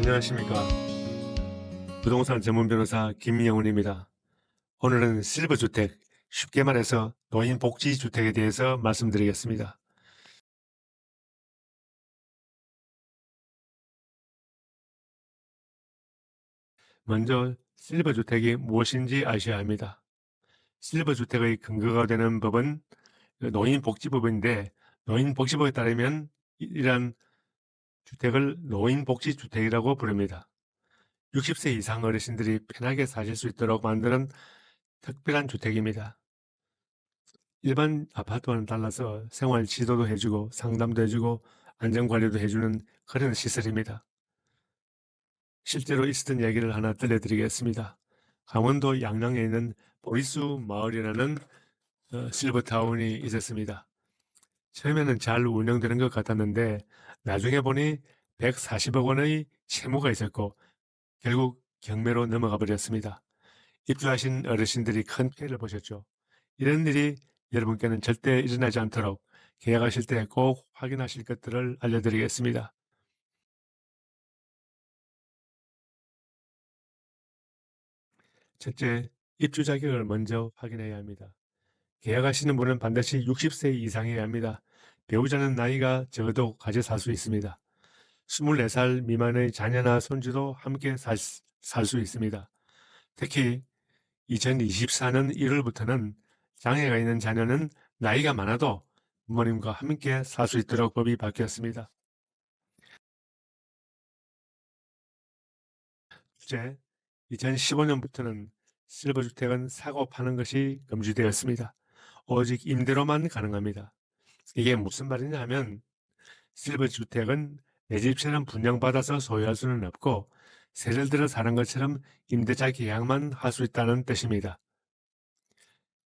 안녕하십니까. 부동산 전문 변호사 김영훈입니다. 오늘은 실버주택, 쉽게 말해서 노인복지주택에 대해서 말씀드리겠습니다. 먼저 실버주택이 무엇인지 아셔야 합니다. 실버주택의 근거가 되는 법은 노인복지법인데, 노인복지법에 따르면 이러한 주택을 노인복지주택이라고 부릅니다. 60세 이상 어르신들이 편하게 사실 수 있도록 만드는 특별한 주택입니다. 일반 아파트와는 달라서 생활 지도도 해주고 상담도 해주고 안전관리도 해주는 그런 시설입니다. 실제로 있었던 얘기를 하나 들려드리겠습니다. 강원도 양양에 있는 보리수 마을이라는 실버타운이 있었습니다. 처음에는 잘 운영되는 것 같았는데 나중에 보니 140억 원의 채무가 있었고 결국 경매로 넘어가 버렸습니다. 입주하신 어르신들이 큰 피해를 보셨죠. 이런 일이 여러분께는 절대 일어나지 않도록 계약하실 때 꼭 확인하실 것들을 알려드리겠습니다. 첫째, 입주 자격을 먼저 확인해야 합니다. 계약하시는 분은 반드시 60세 이상이어야 합니다. 배우자는 나이가 적어도 같이 살 수 있습니다. 24살 미만의 자녀나 손주도 함께 살 수 있습니다. 특히 2024년 1월부터는 장애가 있는 자녀는 나이가 많아도 부모님과 함께 살 수 있도록 법이 바뀌었습니다. 둘째, 2015년부터는 실버주택은 사고 파는 것이 금지되었습니다. 오직 임대로만 가능합니다. 이게 무슨 말이냐 하면 실버주택은 내 집처럼 분양받아서 소유할 수는 없고 세를 들어 사는 것처럼 임대차 계약만 할 수 있다는 뜻입니다.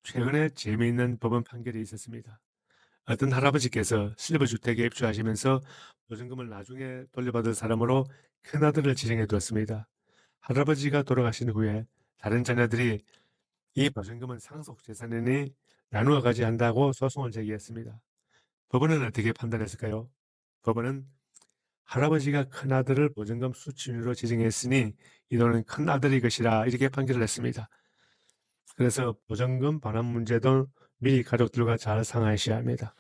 최근에 재미있는 법원 판결이 있었습니다. 어떤 할아버지께서 실버주택에 입주하시면서 보증금을 나중에 돌려받을 사람으로 큰아들을 지정해 두었습니다. 할아버지가 돌아가신 후에 다른 자녀들이 이 보증금은 상속 재산이니 나누어 가져야 한다고 소송을 제기했습니다. 법원은 어떻게 판단했을까요? 법원은 할아버지가 큰아들을 보증금 수취인으로 지정했으니 이 돈은 큰아들의 것이라 이렇게 판결을 했습니다. 그래서 보증금 반환 문제도 미리 가족들과 잘 상의하셔야 합니다.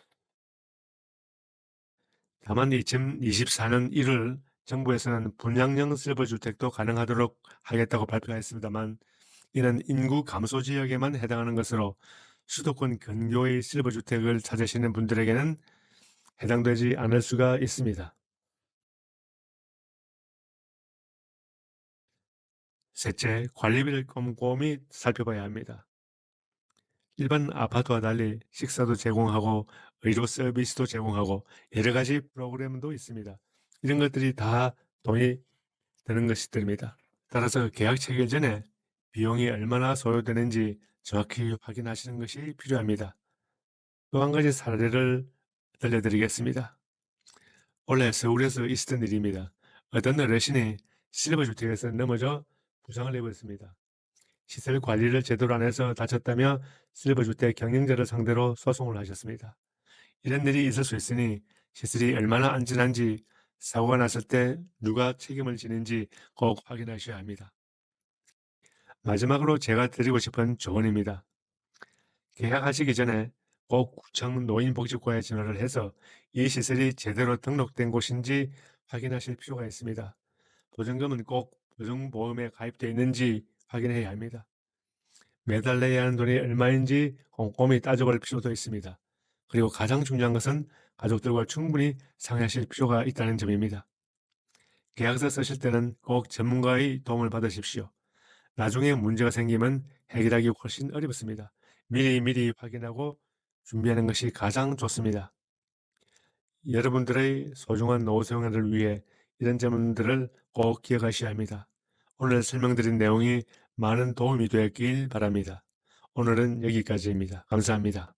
다만 2024년 1월 정부에서는 분양형 실버주택도 가능하도록 하겠다고 발표했습니다만 이는 인구 감소 지역에만 해당하는 것으로 수도권 근교의 실버주택을 찾으시는 분들에게는 해당되지 않을 수가 있습니다. 셋째, 관리비를 꼼꼼히 살펴봐야 합니다. 일반 아파트와 달리 식사도 제공하고 의료 서비스도 제공하고 여러 가지 프로그램도 있습니다. 이런 것들이 다 돈이 드는 것들입니다. 따라서 계약 체결 전에 비용이 얼마나 소요되는지 정확히 확인하시는 것이 필요합니다. 또 한 가지 사례를 들려드리겠습니다. 원래 서울에서 있었던 일입니다. 어떤 어르신이 실버주택에서 넘어져 부상을 입었습니다. 시설 관리를 제대로 안 해서 다쳤다며 실버주택 경영자를 상대로 소송을 하셨습니다. 이런 일이 있을 수 있으니 시설이 얼마나 안전한지 사고가 났을 때 누가 책임을 지는지 꼭 확인하셔야 합니다. 마지막으로 제가 드리고 싶은 조언입니다. 계약하시기 전에 꼭 구청 노인복지과에 전화를 해서 이 시설이 제대로 등록된 곳인지 확인하실 필요가 있습니다. 보증금은 꼭 보증보험에 가입되어 있는지 확인해야 합니다. 매달 내야 하는 돈이 얼마인지 꼼꼼히 따져볼 필요도 있습니다. 그리고 가장 중요한 것은 가족들과 충분히 상의하실 필요가 있다는 점입니다. 계약서 쓰실 때는 꼭 전문가의 도움을 받으십시오. 나중에 문제가 생기면 해결하기 훨씬 어렵습니다. 미리 확인하고 준비하는 것이 가장 좋습니다. 여러분들의 소중한 노후 생활을 위해 이런 점들을 꼭 기억하셔야 합니다. 오늘 설명드린 내용이 많은 도움이 되었길 바랍니다. 오늘은 여기까지입니다. 감사합니다.